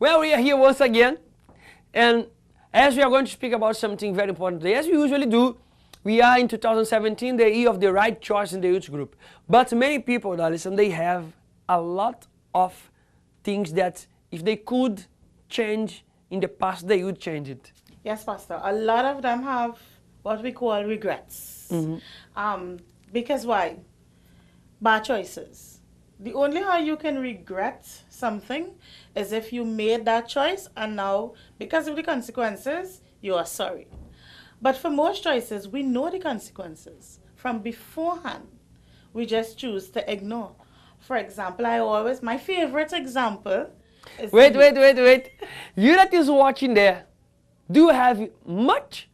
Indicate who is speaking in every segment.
Speaker 1: Well, we are here once again, and as we are going to speak about something very important today, as we usually do, we are in 2017, the year of the right choice in the youth group. But many people that listen, they have a lot of things that if they could change in the past, they would change it.
Speaker 2: Yes, Pastor. A lot of them have what we call regrets. Because why? Bad choices. The only how you can regret something is if you made that choice and now, because of the consequences, you are sorry. But for most choices, we know the consequences from beforehand. We just choose to ignore. For example, my favorite example is...
Speaker 1: Wait. You that is watching there, do you have much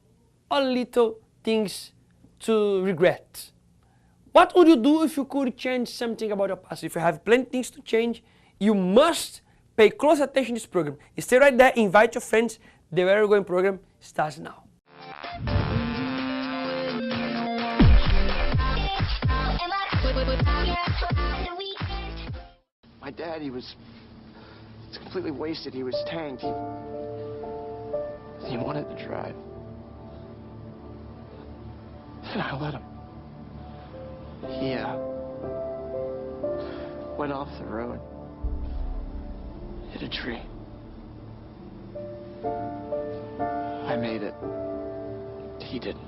Speaker 1: or little things to regret? What would you do if you could change something about your past? If you have plenty of things to change, you must pay close attention to this program. Stay right there, invite your friends. The Where We're Going program starts now.
Speaker 3: My dad, he was completely wasted. He was tanked. He wanted to drive. And I let him. He went off the road, hit a tree. I made it. He didn't.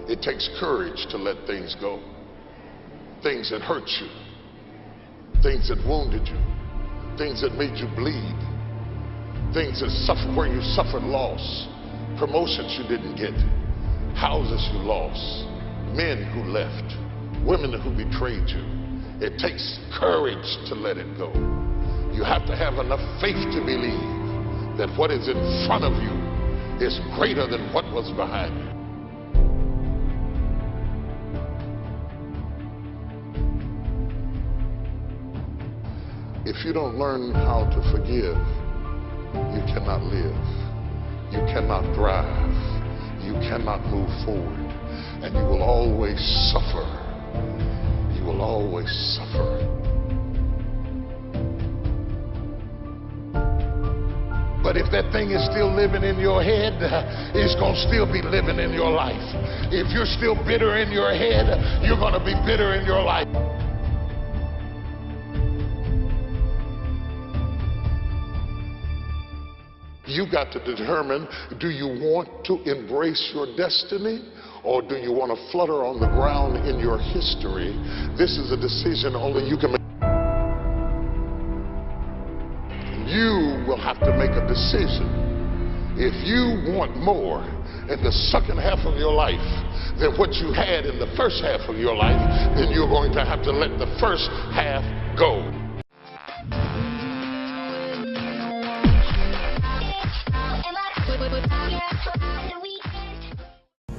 Speaker 4: It takes courage to let things go. Things that hurt you. Things that wounded you. Things that made you bleed. Things that suffer where you suffered loss. Promotions you didn't get. Houses you lost. Men who left. Women who betrayed you. It takes courage to let it go. You have to have enough faith to believe that what is in front of you is greater than what was behind you. If you don't learn how to forgive, you cannot live. You cannot thrive. You cannot move forward. And you will always suffer. You will always suffer. But if that thing is still living in your head, it's going to still be living in your life. If you're still bitter in your head, you're going to be bitter in your life. You got to determine, do you want to embrace your destiny or do you want to flutter on the ground in your history? This is a decision only you can make. You will have to make a decision. If you want more in the second half of your life than what you had in the first half of your life, then you're going to have to let the first half go.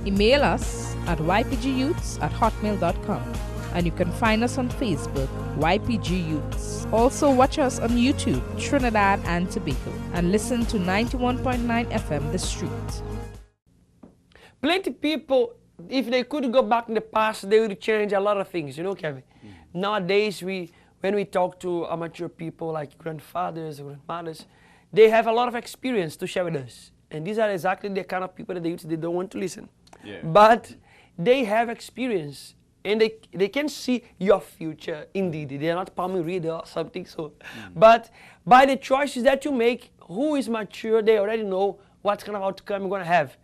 Speaker 5: Email us at ypgyouths@hotmail.com, and you can find us on Facebook, YPG Youths. Also watch us on YouTube, Trinidad and Tobago, and listen to 91.9 FM The Street.
Speaker 1: Plenty people, if they could go back in the past, they would change a lot of things, you know, Kevin? Nowadays, when we talk to amateur people like grandfathers, grandmothers, they have a lot of experience to share with us. And these are exactly the kind of people that they don't want to listen.
Speaker 6: Yeah.
Speaker 1: But they have experience and they can see your future indeed. They are not palm reader or something so. But by the choices that you make, who is mature, they already know what kind of outcome you're going to have.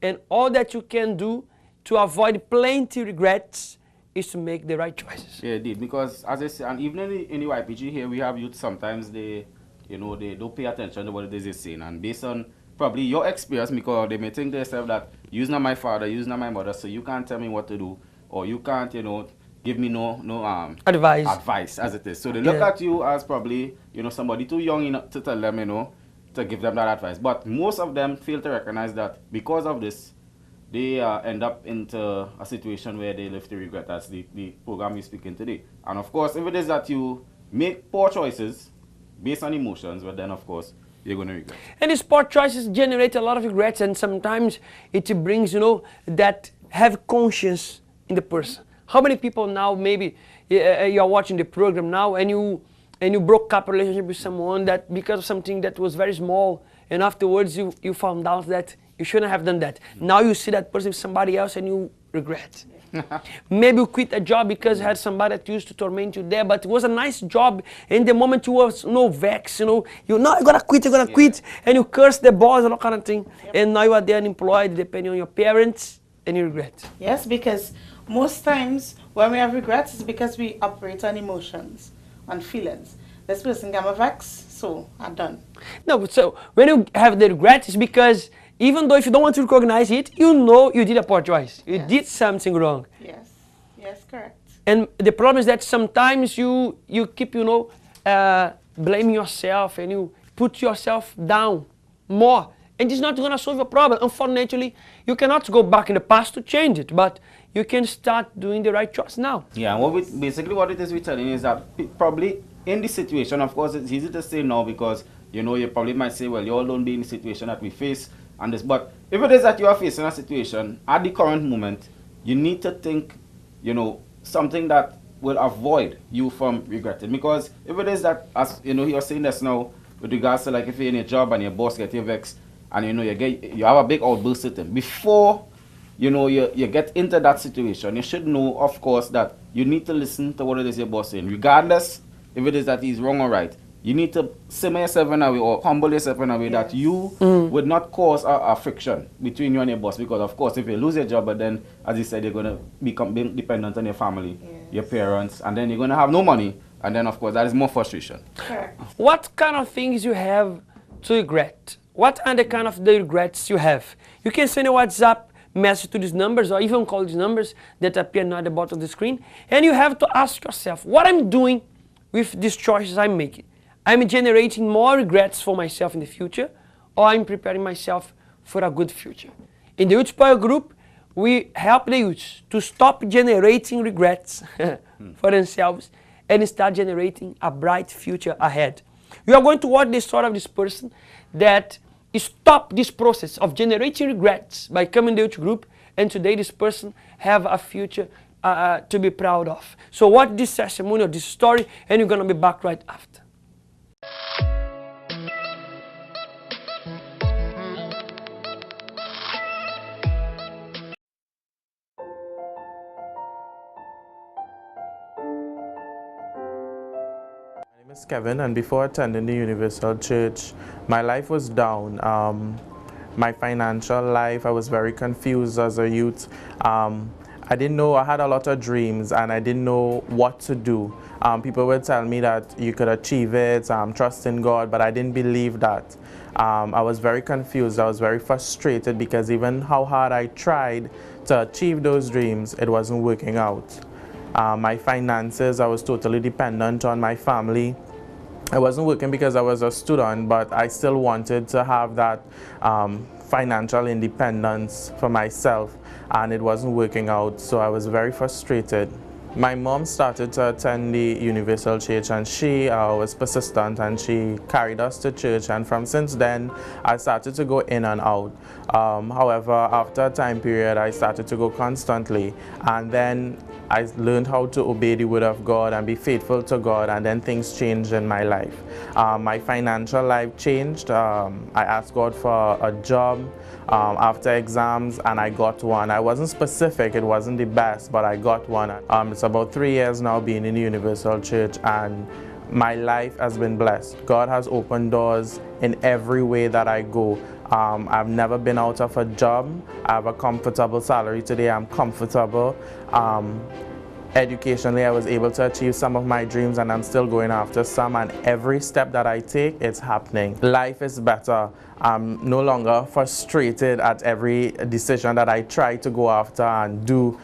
Speaker 1: And all that you can do to avoid plenty regrets is to make the right choices.
Speaker 6: Yeah, indeed. Because as I say, and even in the YPG here, we have youth sometimes they don't pay attention to what it is they're saying. And based on probably your experience, because they may think to themselves that you're not my father, you're not my mother, so you can't tell me what to do, or you can't, give me no advice as it is. So they look at you as probably, somebody too young enough to tell them, to give them that advice. But most of them fail to recognize that because of this, they end up into a situation where they live to regret. That's the program we're speaking today. And of course, if it is that you make poor choices based on emotions, well then of course, you're going to regret.
Speaker 1: And these poor choices generate a lot of regrets, and sometimes it brings, that have conscience in the person. How many people now, maybe you're watching the program now and you broke up a relationship with someone that because of something that was very small, and afterwards you found out that you shouldn't have done that. Now you see that person with somebody else and you regret. Maybe you quit a job because you had somebody that used to torment you there, but it was a nice job. In the moment you was no vex, you're gonna quit, you're gonna quit, and you curse the boss and all kind of thing. And now you are there unemployed, depending on your parents, and you regret.
Speaker 2: Yes, because most times when we have regrets, it's because we operate on emotions, on feelings. This person got me vexed, so I'm done.
Speaker 1: No, but so when you have the regret, it's because even though if you don't want to recognize it, you know you did a poor choice. You did something wrong.
Speaker 2: Yes, yes, correct.
Speaker 1: And the problem is that sometimes you keep, blaming yourself and you put yourself down more. And it's not going to solve your problem. Unfortunately, you cannot go back in the past to change it, but you can start doing the right choice now.
Speaker 6: Yeah, and basically what it is we're telling is that probably in this situation, of course, it's easy to say no because, you probably might say, well, you all don't be in the situation that we face and this. But if it is that you are facing a situation at the current moment, you need to think, something that will avoid you from regretting. Because if it is that, as you're saying this now, with regards to like if you're in a job and your boss gets you vexed and you have a big outburst with him, before you get into that situation, you should know, of course, that you need to listen to what it is your boss saying, regardless if it is that he's wrong or right. You need to simmer yourself in a way or humble yourself in a way that you would not cause a friction between you and your boss. Because, of course, if you lose your job, but then, as you said, you're going to become dependent on your family, your parents, and then you're going to have no money. And then, of course, that is more frustration.
Speaker 2: Correct.
Speaker 1: What kind of things you have to regret? What are the kind of the regrets you have? You can send a WhatsApp message to these numbers or even call these numbers that appear now at the bottom of the screen. And you have to ask yourself, what I'm doing with these choices I'm making? I'm generating more regrets for myself in the future, or I'm preparing myself for a good future. In the Youth Power Group, we help the youths to stop generating regrets for themselves and start generating a bright future ahead. We are going to watch the story of this person that stopped this process of generating regrets by coming to the youth group, and today this person have a future to be proud of. So watch this testimony of this story, and you're going to be back right after.
Speaker 7: My name is Kevin, and before attending the Universal Church, my life was down. My financial life, I was very confused as a youth. I didn't know, I had a lot of dreams and I didn't know what to do. People would tell me that you could achieve it, trust in God, but I didn't believe that. I was very confused, I was very frustrated because even how hard I tried to achieve those dreams, it wasn't working out. My finances, I was totally dependent on my family. I wasn't working because I was a student, but I still wanted to have that financial independence for myself, and it wasn't working out, so I was very frustrated. My mom started to attend the Universal Church, and she was persistent, and she carried us to church, and from since then I started to go in and out. However, after a time period I started to go constantly, and then I learned how to obey the word of God and be faithful to God, and then things changed in my life. My financial life changed. I asked God for a job after exams, and I got one. I wasn't specific, it wasn't the best, but I got one. It's about 3 years now being in the Universal Church, and my life has been blessed. God has opened doors in every way that I go. I've never been out of a job. I have a comfortable salary today. I'm comfortable. Educationally, I was able to achieve some of my dreams, and I'm still going after some, and every step that I take, it's happening. Life is better. I'm no longer frustrated at every decision that I try to go after and do.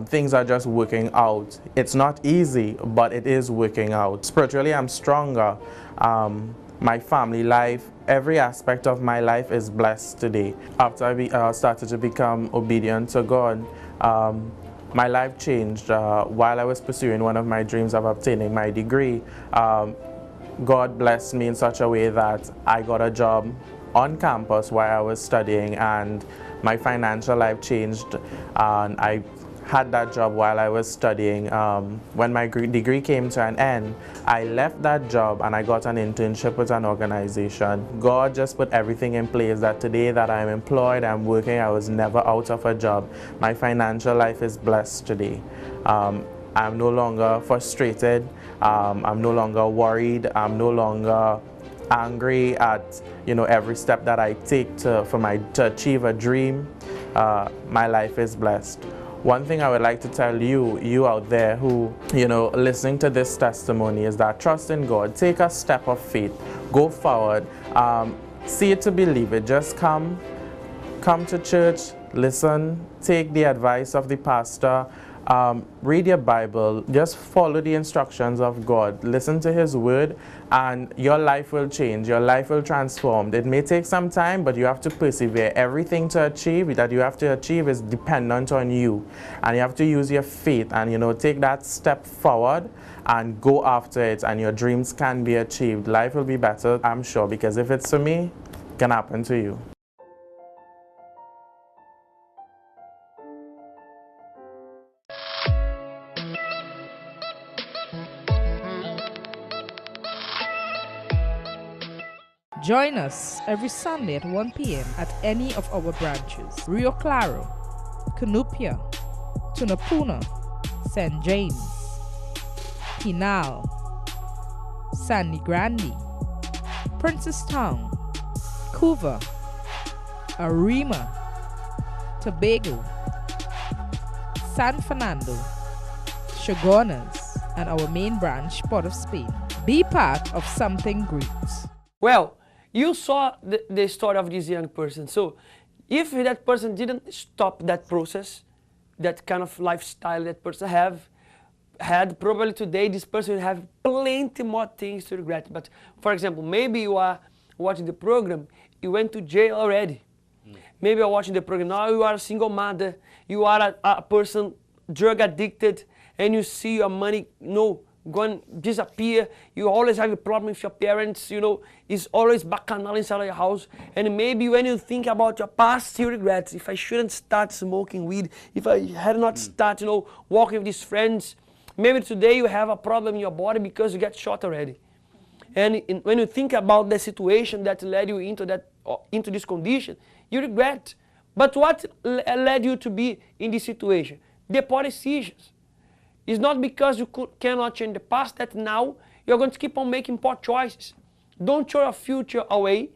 Speaker 7: Things are just working out. It's not easy, but it is working out. Spiritually, I'm stronger. My family life, every aspect of my life is blessed today. After I started to become obedient to God, my life changed. While I was pursuing one of my dreams of obtaining my degree, God blessed me in such a way that I got a job on campus while I was studying, and my financial life changed, and I had that job while I was studying. When my degree came to an end, I left that job and I got an internship with an organization. God just put everything in place that today that I'm employed, I'm working, I was never out of a job. My financial life is blessed today. I'm no longer frustrated, I'm no longer worried, I'm no longer angry at every step that I take to achieve a dream. My life is blessed. One thing I would like to tell you out there who listening to this testimony is that trust in God. Take a step of faith. Go forward. See it to believe it. Just come to church. Listen. Take the advice of the pastor. Read your Bible, just follow the instructions of God, listen to His word, and your life will change, your life will transform. It may take some time, but you have to persevere. Everything to achieve that you have to achieve is dependent on you, and you have to use your faith and take that step forward and go after it, and your dreams can be achieved. Life will be better, I'm sure, because if it's for me, it can happen to you.
Speaker 5: Join us every Sunday at 1 p.m. at any of our branches: Rio Claro, Cunupia, Tunapuna, St. James, Pinal, Sandy Grande, Princestown, Couva, Arima, Tobago, San Fernando, Chaguanas, and our main branch, Port of Spain. Be part of something great.
Speaker 1: Well, you saw the story of this young person. So if that person didn't stop that process, that kind of lifestyle that person had, probably today this person will have plenty more things to regret. But for example, maybe you are watching the program, you went to jail already. Maybe you're watching the program, now you are a single mother, you are a person drug addicted, and you see your money, going disappear. You always have a problem with your parents, it's always bacchanal inside your house. And maybe when you think about your past, you regret, if I shouldn't start smoking weed, if I had not started, walking with these friends. Maybe today you have a problem in your body because you get shot already. And when you think about the situation that led you into this condition, you regret. But what led you to be in this situation? The poor decisions. It's not because you cannot change the past that now you're going to keep on making poor choices. Don't throw your future away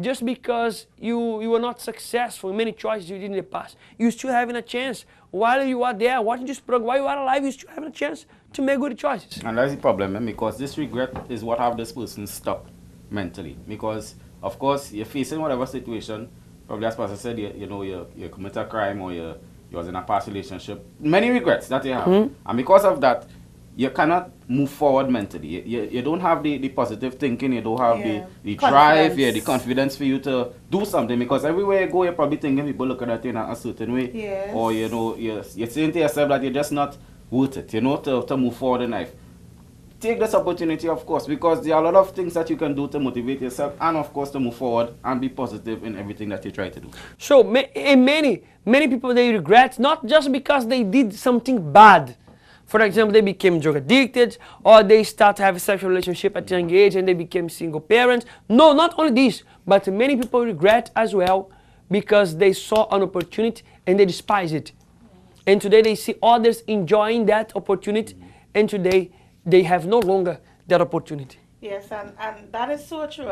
Speaker 1: just because you were not successful in many choices you did in the past. You're still having a chance. While you are there watching this program, while you are alive, you're still having a chance to make good choices.
Speaker 6: And that's the problem, because this regret is what have this person stuck mentally. Because, of course, you're facing whatever situation. Probably as Pastor said, you commit a crime or you was in a past relationship. Many regrets that you have. And because of that, you cannot move forward mentally. You don't have the positive thinking, you don't have the drive, the confidence for you to do something. Because everywhere you go, you're probably thinking people looking at you in a certain way.
Speaker 2: Yes.
Speaker 6: Or, you're saying to yourself that you're just not worth it, to move forward in life. Take this opportunity, of course, because there are a lot of things that you can do to motivate yourself and, of course, to move forward and be positive in everything that you try to do.
Speaker 1: So many people, they regret not just because they did something bad. For example, they became drug addicted, or they start to have a sexual relationship at a young age and they became single parents. No, not only this, but many people regret as well because they saw an opportunity and they despise it. And today they see others enjoying that opportunity, and today they have no longer that opportunity.
Speaker 2: Yes, and that is so true.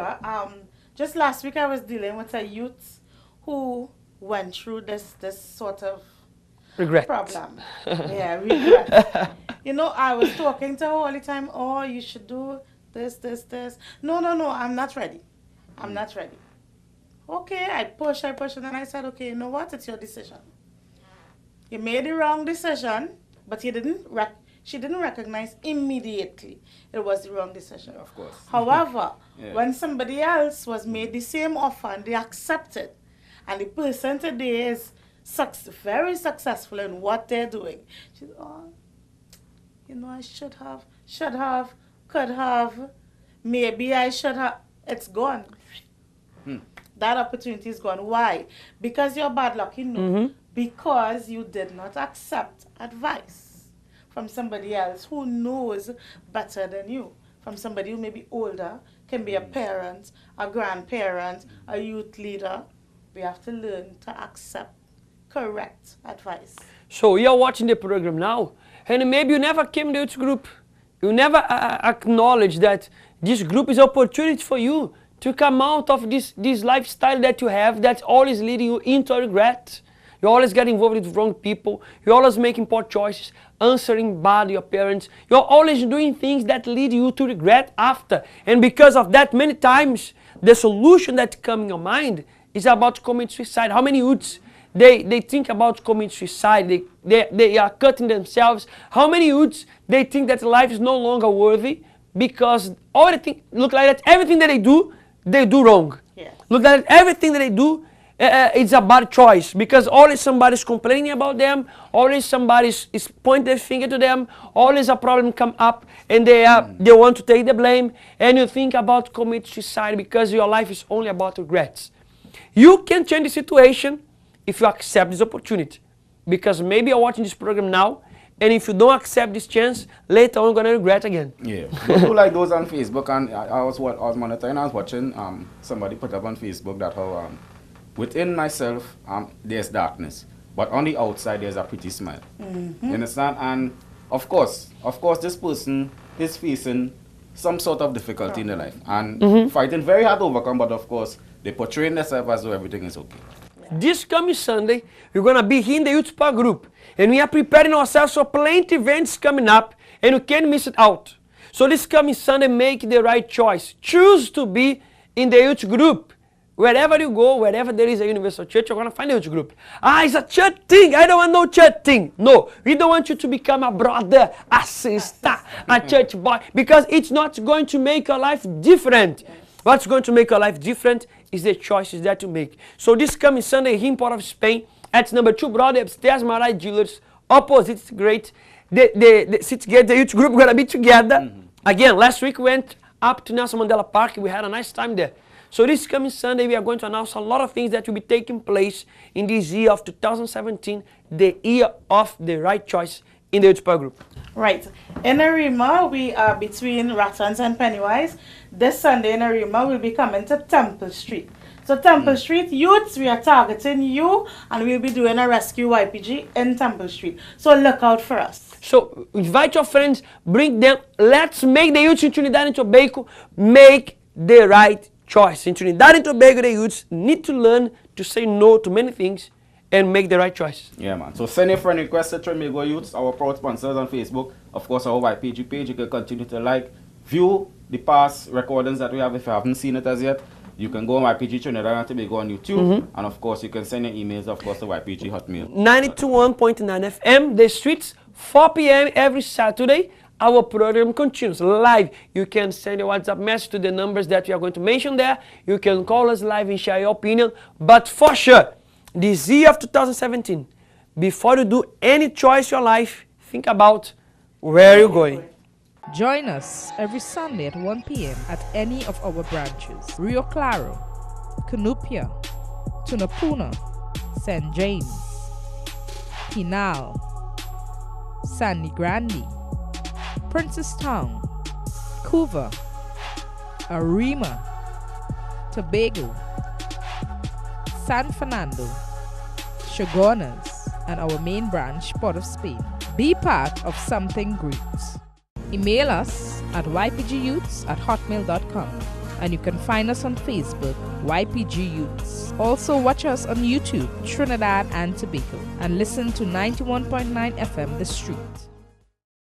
Speaker 2: Just last week I was dealing with a youth who went through this sort of
Speaker 1: regret
Speaker 2: problem. Yeah, regret. I was talking to her all the time, oh, you should do this. No, I'm not ready. I'm not ready. Okay, I pushed, and I said, okay, you know what? It's your decision. You made the wrong decision, but she didn't recognize immediately it was the wrong decision.
Speaker 6: Of course.
Speaker 2: However, when somebody else was made the same offer and they accepted, and the person today is very successful in what they're doing, she said, oh, I should have, could have, maybe I should have. It's gone. That opportunity is gone. Why? Because you're bad luck, because you did not accept advice from somebody else who knows better than you, from somebody who may be older, can be a parent, a grandparent, a youth leader. We have to learn to accept correct advice.
Speaker 1: So you're watching the program now, and maybe you never came to this group. You never acknowledge that this group is an opportunity for you to come out of this lifestyle that you have that's always leading you into regret. You always get involved with wrong people. You're always making poor choices, answering bad to your parents. You're always doing things that lead you to regret after. And because of that, many times, the solution that comes in your mind is about to commit suicide. How many youths, they think about committing suicide, they are cutting themselves. How many youths, they think that life is no longer worthy because everything look like that everything that they do wrong.
Speaker 2: Yes.
Speaker 1: Look at everything that they do, it's a bad choice because always somebody's complaining about them, always somebody is pointing their finger to them, always a problem come up and they want to take the blame, and you think about commit suicide because your life is only about regrets. You can change the situation if you accept this opportunity, because maybe you're watching this program now, and if you don't accept this chance, later on you're gonna regret again.
Speaker 6: Yeah, but like those on Facebook, and I was monitoring, I was watching somebody put up on Facebook that how within myself there's darkness, but on the outside there's a pretty smile. You understand? And of course this person is facing some sort of difficulty in their life and fighting very hard to overcome, but of course they portraying themselves as though everything is okay.
Speaker 1: This coming Sunday, we're going to be here in the Youth Power Group. And we are preparing ourselves for plenty events coming up. And you can't miss it out. So this coming Sunday, make the right choice. Choose to be in the youth group. Wherever you go, wherever there is a universal church, you're going to find a youth group. It's a church thing. I don't want no church thing. No, we don't want you to become a brother, a sister, a church boy. Because it's not going to make your life different. What's going to make your life different is the choices that you make. So this coming Sunday here in Port of Spain, at number 2 Broadway upstairs, Marai Dealers, opposite, it's great. The youth group going to be together. Again, last week we went up to Nelson Mandela Park. We had a nice time there. So this coming Sunday, we are going to announce a lot of things that will be taking place in this year of 2017, the year of the right choice in the youth power group.
Speaker 2: Right. In Arima, we are between Rattans and Pennywise. This Sunday in Arima, we'll be coming to Temple Street. So Temple Street youths, we are targeting you, and we'll be doing a rescue YPG in Temple Street. So look out for us.
Speaker 1: So invite your friends, bring them. Let's make the youths in Trinidad and Tobago make the right choice. In Trinidad and Tobago, the youths need to learn to say no to many things and make the right choice.
Speaker 6: Yeah, man. So send a friend request to Trinidad Youths, our proud sponsors on Facebook. Of course, our YPG page. You can continue to like, view the past recordings that we have if you haven't seen it as yet. You can go on YPG Trinidad and Tobago on YouTube. And of course, you can send your emails, of course, to YPG Hotmail.
Speaker 1: 92.1 FM, the streets, 4 p.m. every Saturday. Our program continues live. You can send a WhatsApp message to the numbers that we are going to mention there. You can call us live and share your opinion. But for sure, this year of 2017, before you do any choice in your life, think about where you're going.
Speaker 5: Join us every Sunday at 1 p.m. at any of our branches: Rio Claro, Cunupia, Tunapuna, St. James, Pinal, Sandy Grande, Princess Town, Cuba, Arima, Tobago, San Fernando, Chagonas, and our main branch, Port of Spain. Be part of something great. Email us at ypgyouths@hotmail.com, and you can find us on Facebook, YPG Youths. Also watch us on YouTube, Trinidad and Tobago, and listen to 91.9 FM The Street.